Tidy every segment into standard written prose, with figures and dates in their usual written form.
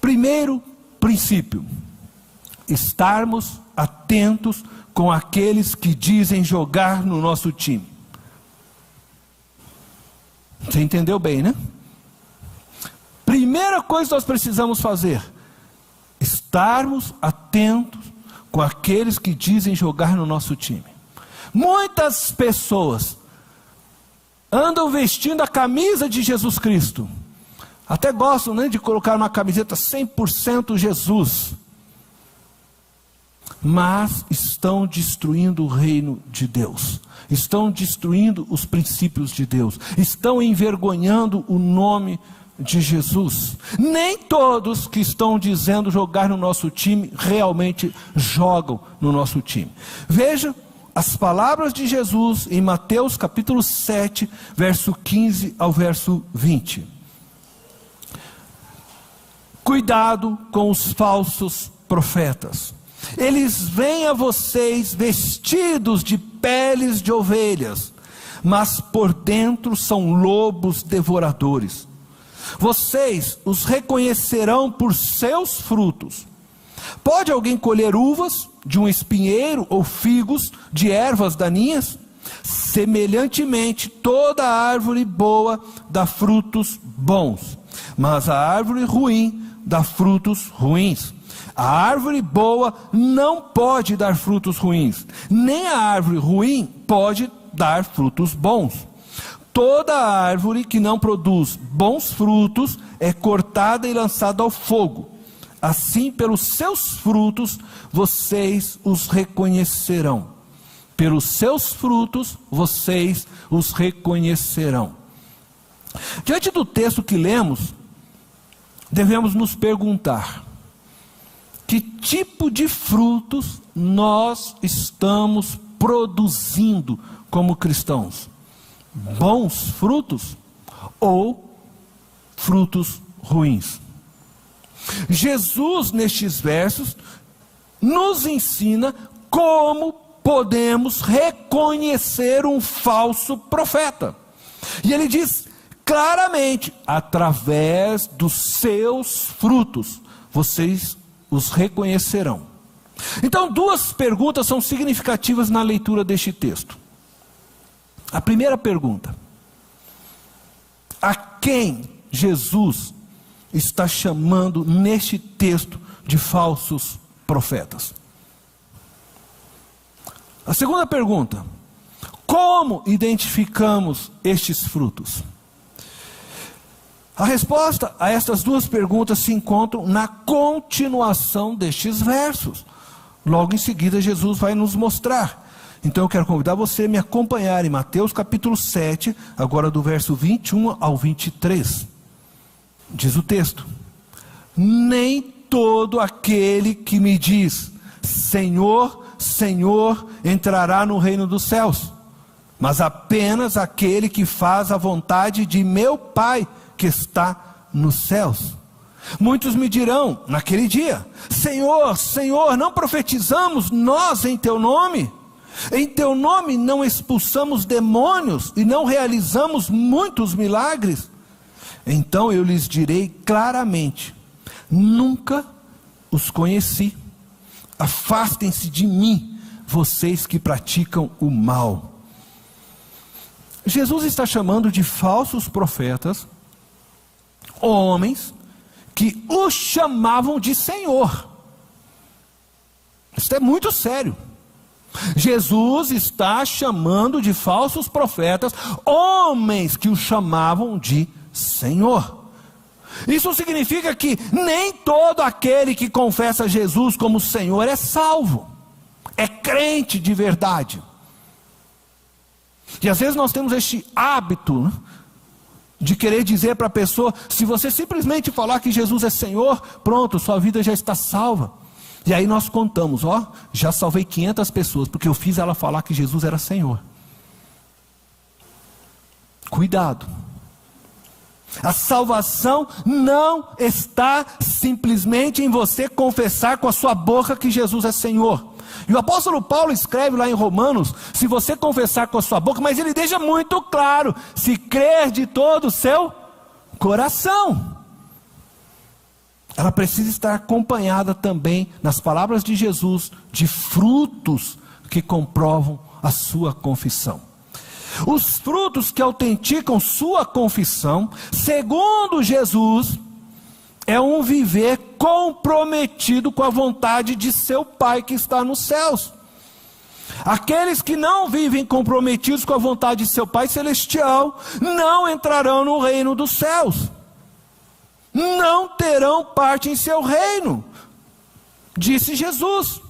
Primeiro princípio: estarmos atentos com aqueles que dizem jogar no nosso time. Você entendeu bem, né? Primeira coisa que nós precisamos fazer: estarmos atentos com aqueles que dizem jogar no nosso time. Muitas pessoas andam vestindo a camisa de Jesus Cristo. Até gostam, né, de colocar uma camiseta 100% Jesus. Mas estão destruindo o reino de Deus. Estão destruindo os princípios de Deus. Estão envergonhando o nome de Jesus. Nem todos que estão dizendo jogar no nosso time realmente jogam no nosso time. Veja as palavras de Jesus em Mateus capítulo 7, verso 15 ao verso 20. Cuidado com os falsos profetas. Eles vêm a vocês vestidos de peles de ovelhas, mas por dentro são lobos devoradores. Vocês os reconhecerão por seus frutos. Pode alguém colher uvas de um espinheiro ou figos de ervas daninhas? Semelhantemente, toda árvore boa dá frutos bons, mas a árvore ruim dá frutos ruins. A árvore boa não pode dar frutos ruins, nem a árvore ruim pode dar frutos bons. Toda árvore que não produz bons frutos é cortada e lançada ao fogo. Assim, pelos seus frutos, vocês os reconhecerão. Pelos seus frutos, vocês os reconhecerão. Diante do texto que lemos, devemos nos perguntar: que tipo de frutos nós estamos produzindo como cristãos? Bons frutos ou frutos ruins? Jesus, nestes versos, nos ensina como podemos reconhecer um falso profeta. E ele diz claramente: através dos seus frutos, vocês os reconhecerão. Então, duas perguntas são significativas na leitura deste texto. A primeira pergunta: a quem Jesus está chamando neste texto de falsos profetas? A segunda pergunta: como identificamos estes frutos? A resposta a estas duas perguntas se encontram na continuação destes versos. Logo em seguida, Jesus vai nos mostrar. Então eu quero convidar você a me acompanhar em Mateus capítulo 7, agora do verso 21 ao 23. Diz o texto: nem todo aquele que me diz Senhor, Senhor, entrará no reino dos céus, mas apenas aquele que faz a vontade de meu Pai que está nos céus. Muitos me dirão naquele dia: Senhor, Senhor, não profetizamos nós em teu nome? Em teu nome não expulsamos demônios e não realizamos muitos milagres? Então eu lhes direi claramente: nunca os conheci. Afastem-se de mim, vocês que praticam o mal. Jesus está chamando de falsos profetas homens que o chamavam de Senhor. Isso é muito sério. Jesus está chamando de falsos profetas homens que o chamavam de Senhor. Isso significa que nem todo aquele que confessa Jesus como Senhor é salvo, é crente de verdade. E às vezes nós temos este hábito, né, de querer dizer para a pessoa: se você simplesmente falar que Jesus é Senhor, pronto, sua vida já está salva. E aí nós contamos: ó, já salvei 500 pessoas, porque eu fiz ela falar que Jesus era Senhor. Cuidado. A salvação não está simplesmente em você confessar com a sua boca que Jesus é Senhor. E o apóstolo Paulo escreve lá em Romanos: se você confessar com a sua boca, mas ele deixa muito claro: se crer de todo o seu coração. ela precisa estar acompanhada também, nas palavras de Jesus, de frutos que comprovam a sua confissão. Os frutos que autenticam sua confissão, segundo Jesus, é um viver comprometido com a vontade de seu Pai que está nos céus. Aqueles que não vivem comprometidos com a vontade de seu Pai celestial, não entrarão no reino dos céus. Não terão parte em seu reino, disse Jesus.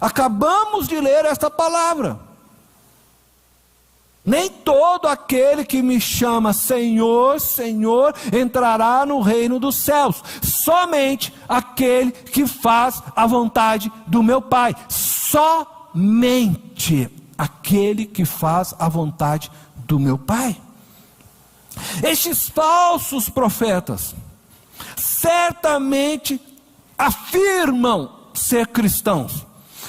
Acabamos de ler esta palavra. Nem todo aquele que me chama Senhor, Senhor, entrará no reino dos céus. Somente aquele que faz a vontade do meu Pai. Somente aquele que faz a vontade do meu Pai. Estes falsos profetas certamente afirmam ser cristãos.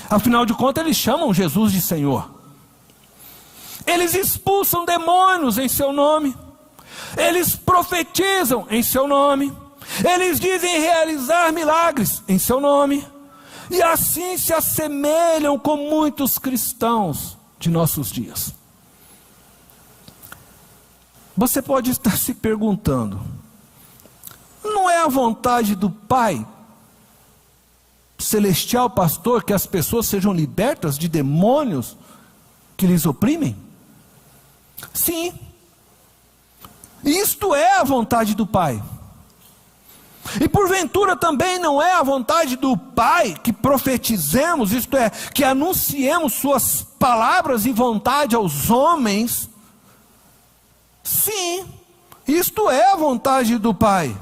Afinal de contas, eles chamam Jesus de Senhor. Eles expulsam demônios em seu nome. Eles profetizam em seu nome. Eles dizem realizar milagres em seu nome. E assim se assemelham com muitos cristãos de nossos dias. Você pode estar se perguntando: não é a vontade do Pai celestial, pastor, que as pessoas sejam libertas de demônios que lhes oprimem? Sim, isto é a vontade do Pai. E porventura também não é a vontade do Pai que profetizemos, isto é, que anunciemos suas palavras e vontade aos homens? Sim, isto é a vontade do Pai.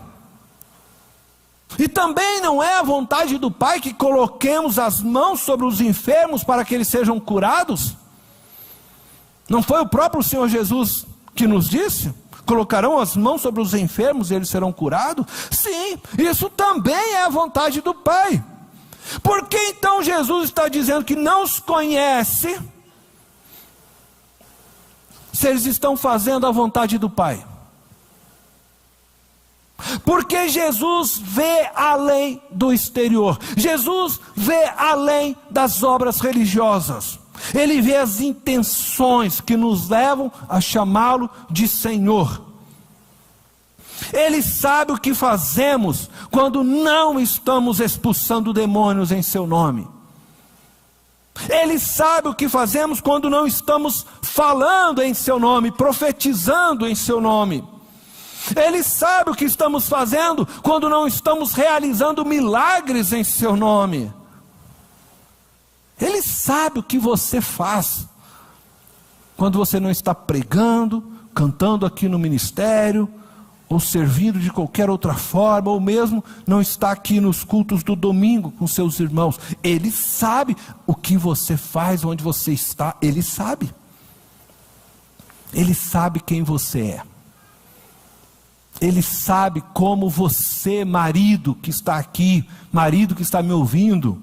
E também não é a vontade do Pai que coloquemos as mãos sobre os enfermos para que eles sejam curados? Não foi o próprio Senhor Jesus que nos disse? Colocarão as mãos sobre os enfermos e eles serão curados? Sim, isso também é a vontade do Pai. Por que então Jesus está dizendo que não os conhece, se eles estão fazendo a vontade do Pai? Porque Jesus vê além do exterior. Jesus vê além das obras religiosas. Ele vê as intenções que nos levam a chamá-lo de Senhor. Ele sabe o que fazemos quando não estamos expulsando demônios em seu nome. Ele sabe o que fazemos quando não estamos falando em seu nome, profetizando em seu nome. Ele sabe o que estamos fazendo quando não estamos realizando milagres em seu nome. Ele sabe o que você faz quando você não está pregando, cantando aqui no ministério, ou servindo de qualquer outra forma, ou mesmo não está aqui nos cultos do domingo com seus irmãos. Ele sabe o que você faz, onde você está. Ele sabe. Ele sabe quem você é. Ele sabe como você, marido que está aqui, marido que está me ouvindo,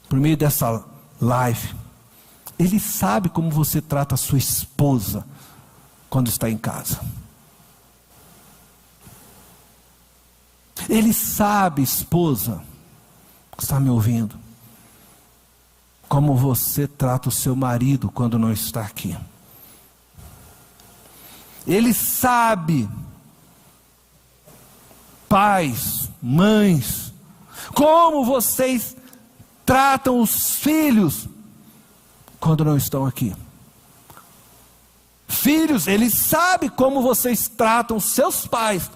por meio dessa live, Ele sabe como você trata a sua esposa quando está em casa. Ele sabe, esposa, que está me ouvindo, como você trata o seu marido quando não está aqui. Ele sabe, pais, mães, como vocês tratam os filhos quando não estão aqui. Filhos, Ele sabe como vocês tratam os seus pais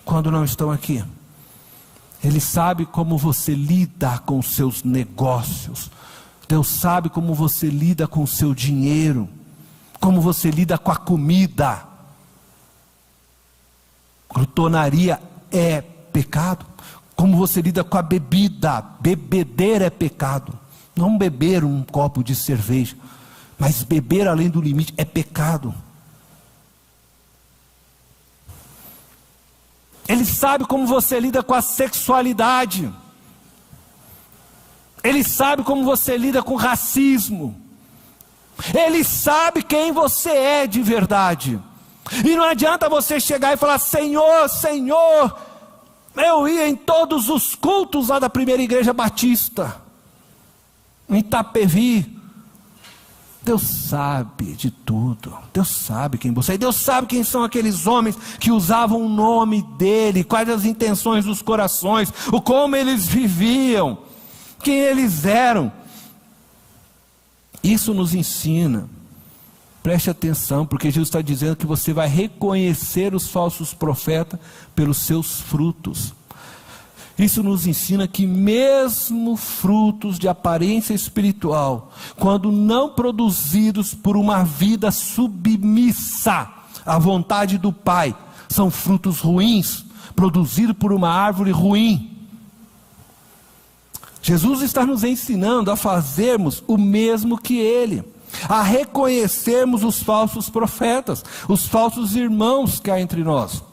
quando não estão aqui. Ele sabe como você lida com os seus negócios. Deus sabe como você lida com o seu dinheiro, como você lida com a comida. Glutonaria é pecado. Como você lida com a bebida. Bebedeira é pecado. Não beber um copo de cerveja, mas beber além do limite é pecado. Ele sabe como você lida com a sexualidade. Ele sabe como você lida com o racismo. Ele sabe quem você é de verdade. E não adianta você chegar e falar: Senhor, Senhor, Eu ia em todos os cultos lá da primeira igreja batista, em Itapevi. Deus sabe de tudo. Deus sabe quem você é. Deus sabe quem são aqueles homens que usavam o nome dele, quais as intenções dos corações, o como eles viviam, quem eles eram. Isso nos ensina. Preste atenção, porque Jesus está dizendo que você vai reconhecer os falsos profetas pelos seus frutos. Isso nos ensina que mesmo frutos de aparência espiritual, quando não produzidos por uma vida submissa à vontade do Pai, são frutos ruins, produzidos por uma árvore ruim. Jesus está nos ensinando a fazermos o mesmo que Ele, a reconhecermos os falsos profetas, os falsos irmãos que há entre nós.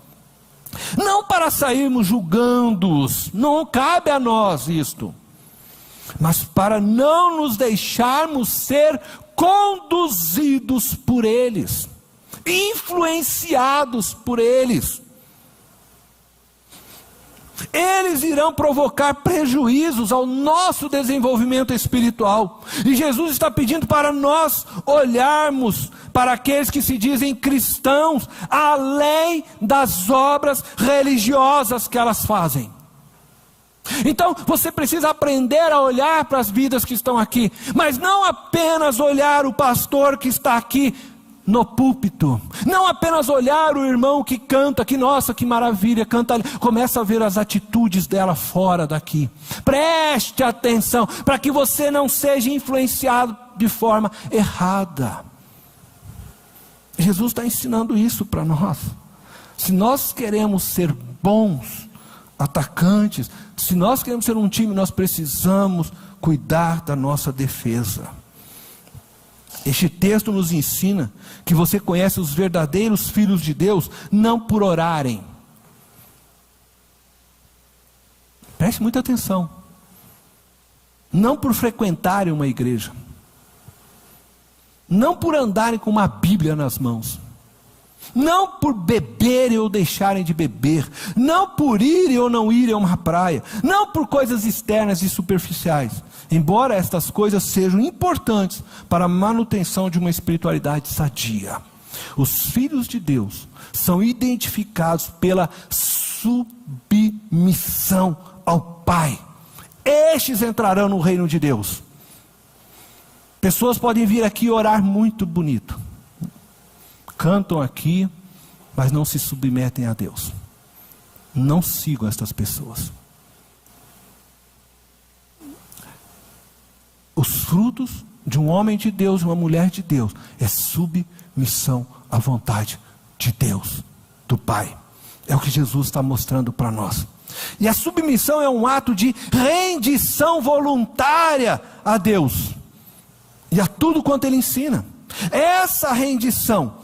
Não para sairmos julgando-os, não cabe a nós isto, mas para não nos deixarmos ser conduzidos por eles, influenciados por eles. Eles irão provocar prejuízos ao nosso desenvolvimento espiritual. E Jesus está pedindo para nós olharmos para aqueles que se dizem cristãos, além das obras religiosas que elas fazem. Então você precisa aprender a olhar para as vidas que estão aqui, mas não apenas olhar o pastor que está aqui no púlpito, não apenas olhar o irmão que canta, que nossa, que maravilha, canta ali, começa a ver as atitudes dela fora daqui. Preste atenção, para que você não seja influenciado de forma errada. Jesus está ensinando isso para nós. Se nós queremos ser bons atacantes, se nós queremos ser um time, nós precisamos cuidar da nossa defesa. Este texto nos ensina que você conhece os verdadeiros filhos de Deus não por orarem. Preste muita atenção. Não por frequentarem uma igreja. Não por andarem com uma Bíblia nas mãos. Não por beberem ou deixarem de beber. Não por irem ou não irem a uma praia. Não por coisas externas e superficiais. Embora estas coisas sejam importantes para a manutenção de uma espiritualidade sadia. Os filhos de Deus são identificados pela submissão ao Pai. Estes entrarão no reino de Deus. Pessoas podem vir aqui orar muito bonito. Cantam aqui, mas não se submetem a Deus. Não sigam estas pessoas. Os frutos de um homem de Deus, de uma mulher de Deus, é submissão à vontade de Deus, do Pai. É o que Jesus está mostrando para nós. E a submissão é um ato de rendição voluntária a Deus e a tudo quanto Ele ensina. Essa rendição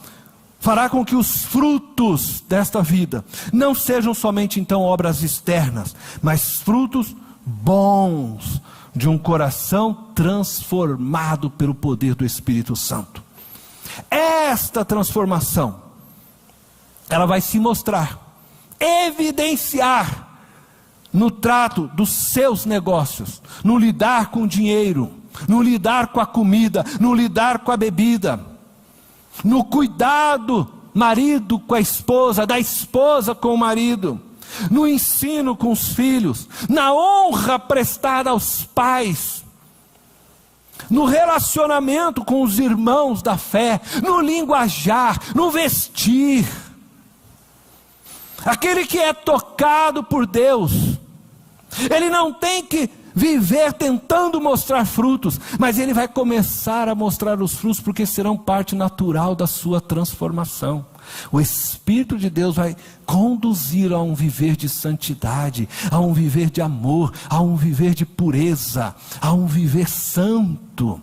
fará com que os frutos desta vida não sejam somente então obras externas, mas frutos bons de um coração transformado pelo poder do Espírito Santo. Esta transformação, ela vai se mostrar, evidenciar no trato dos seus negócios, no lidar com o dinheiro, no lidar com a comida, no lidar com a bebida, no cuidado marido com a esposa, da esposa com o marido, no ensino com os filhos, na honra prestada aos pais, no relacionamento com os irmãos da fé, no linguajar, no vestir. Aquele que é tocado por Deus, ele não tem que viver tentando mostrar frutos, mas ele vai começar a mostrar os frutos, porque serão parte natural da sua transformação. O Espírito de Deus vai conduzir a um viver de santidade, a um viver de amor, a um viver de pureza, a um viver santo.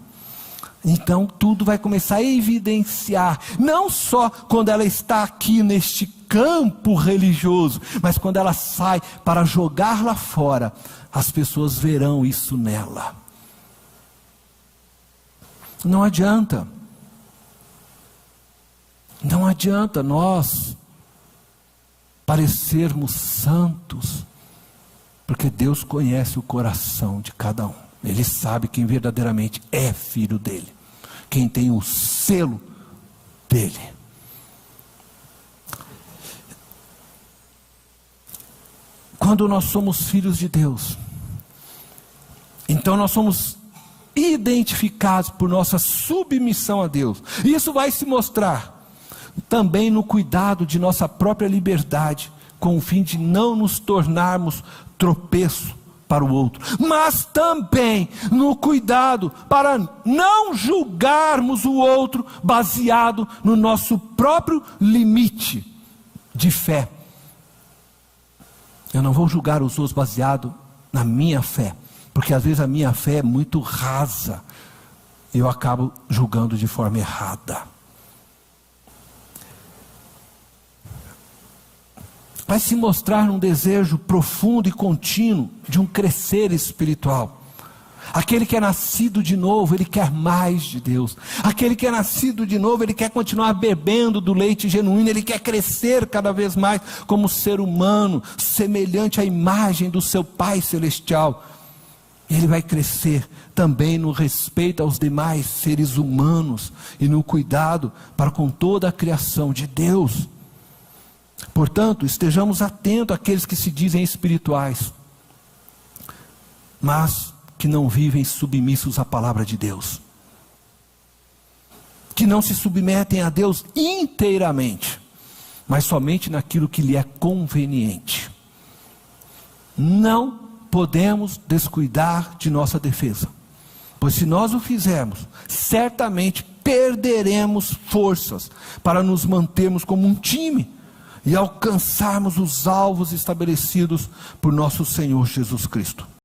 Então tudo vai começar a evidenciar, não só quando ela está aqui neste campo religioso, mas quando ela sai para jogar lá fora, as pessoas verão isso nela. Não adianta nós parecermos santos Porque Deus conhece o coração de cada um. Ele sabe quem verdadeiramente é filho dele, quem tem o selo dele. Quando nós somos filhos de Deus, então nós somos identificados por nossa submissão a Deus. Isso vai se mostrar também no cuidado de nossa própria liberdade, com o fim de não nos tornarmos tropeço para o outro, mas também no cuidado para não julgarmos o outro baseado no nosso próprio limite de fé. Eu não vou julgar os outros baseado na minha fé, porque às vezes a minha fé é muito rasa, e eu acabo julgando de forma errada. Vai se mostrar num desejo profundo e contínuo de um crescer espiritual. Aquele que é nascido de novo, ele quer mais de Deus. Aquele que é nascido de novo, ele quer continuar bebendo do leite genuíno, ele quer crescer cada vez mais como ser humano, semelhante à imagem do seu Pai Celestial. Ele vai crescer também no respeito aos demais seres humanos e no cuidado para com toda a criação de Deus. Portanto, estejamos atentos àqueles que se dizem espirituais, mas que não vivem submissos à palavra de Deus, que não se submetem a Deus inteiramente, mas somente naquilo que lhe é conveniente. Não podemos descuidar de nossa defesa, pois se nós o fizermos, certamente perderemos forças para nos mantermos como um time e alcançarmos os alvos estabelecidos por nosso Senhor Jesus Cristo.